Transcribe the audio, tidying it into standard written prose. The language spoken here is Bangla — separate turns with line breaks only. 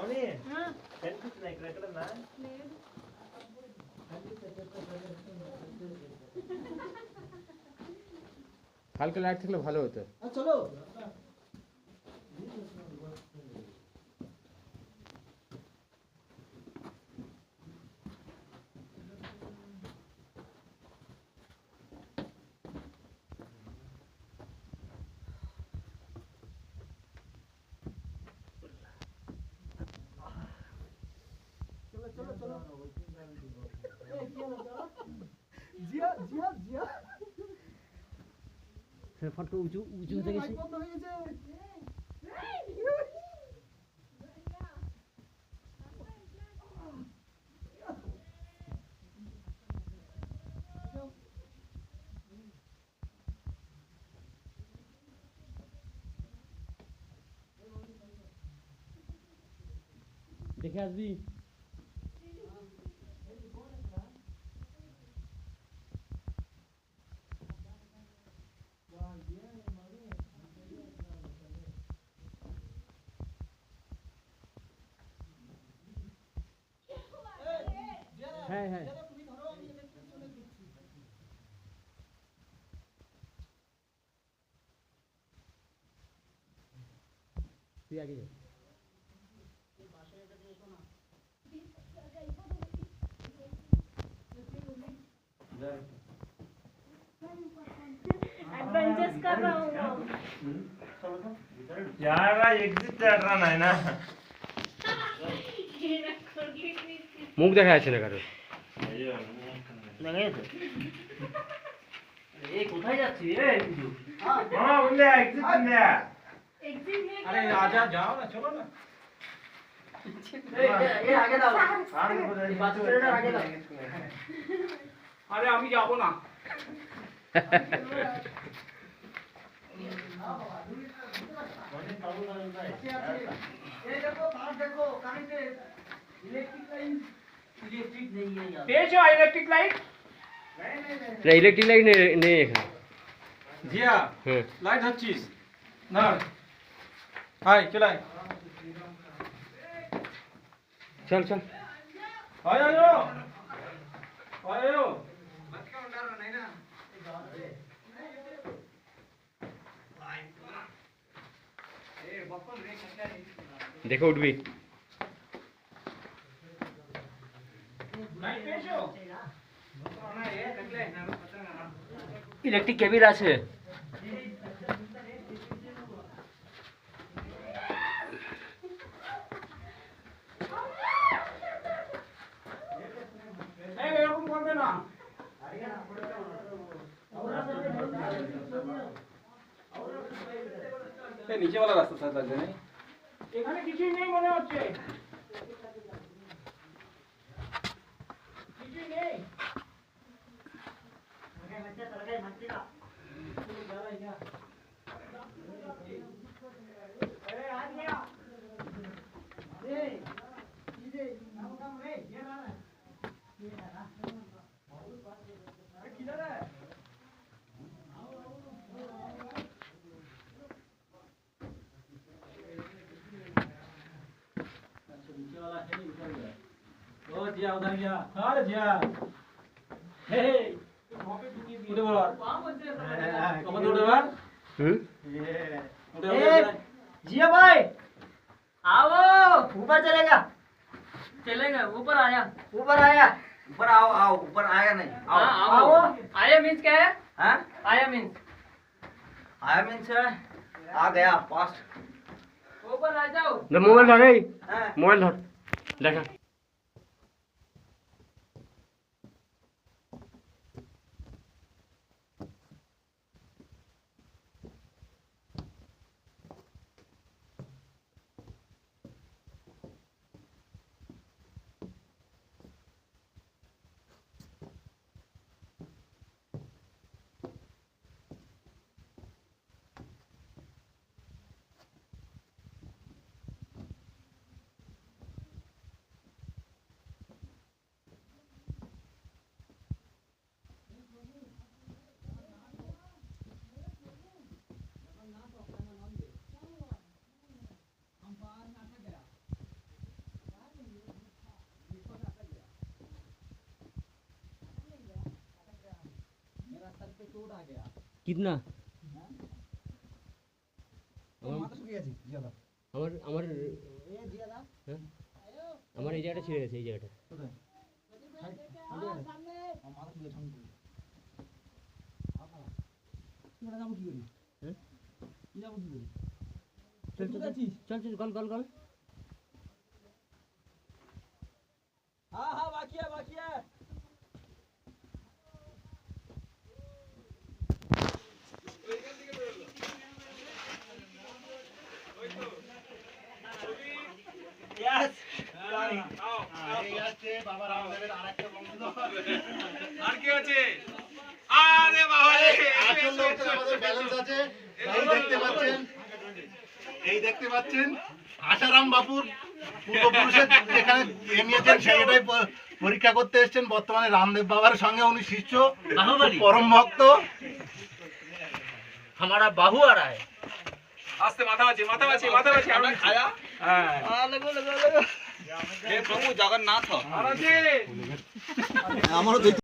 అవని కనిపిస్తున్నా ఇక్కడ ఎక్కడన్నా
হালকা লাইট থাকলে ভালো হতো।
চলো জিয়া জিয়া জিয়া
ফটো উঁচু উঁচু হতে গেছে। দেখে আসবি। হ্যাঁ হ্যাঁ তুই আগে যা।
एडवेंचर्स कर रहा हूँ
यार एग्जिट कर रहा है ना
মুখ দেখা যাচ্ছে না কারো।
এই কোথায় যাচ্ছি রে বিজু?
मामा बंदे एग्जिट बंदे
एग्जिट है
अरे आजा जाओ ना चलो ना
এই আগে দাও।
आगे
বাচ্চাটার আগে দাও।
अरे আমি যাব না
এই দেখো তার দেখো কারেন্টের ইলেকট্রিক লাইন ইলেকট্রিক নেই है यार।
पेशो इलेक्ट्रिक लाइट
না ইলেকট্রিক লাইট নেই এখানে।
जिया
হ্যাঁ
लाइट हच्चीस ना हाय चलाए
চল চল।
आयो आयो
দেখে উঠবি।
ইলেকট্রিক কেবিল আছে।
এরকম করবে না নিচে वाला রাস্তা সাথে আছে না এখানে কিছুই নেই মনে হচ্ছে কিছুই নেই ओ जिया उधर गया अरे जिया हे उधर बोल कौन उधर बार
হুম
उधर
जिया भाई आओ ऊपर चलेगा चलेगा ऊपर आया ऊपर आया ऊपर आओ आओ ऊपर आया नहीं आओ आओ
आया मीन्स क्या है
हाँ
आया मीन्स
आया मीन्स आ गया पास
ऊपर आ जाओ
মোবাইল ধর এই
हाँ
মোবাইল ধর দেখা। कितना আমার আমার এই জায়গাটা ছিঁড়ে গেছে এই জায়গাটা চল চল চল চল গল গল গল
हाँ हाँ बाकी है बाकी है
Yes.
আর কি আছে আরে বাবা রে
আসল লোকটা আমাদের ব্যালেন্স আছে এই দেখতে পাচ্ছেন আশারাম বাপুর পূর্বপুরুষের যেখানে নিয়েছেন সেটাই পরীক্ষা করতে এসেছেন বর্তমানে রামদেব বাবার সঙ্গে উনি শিষ্য পরম ভক্ত
हमारा बाहु आ रहा है
আস্তে মাথা আছে আমরা খায়া হ্যাঁ
लगो लगो लगो हे प्रभु जगन्नाथ
আর আছে
আমারও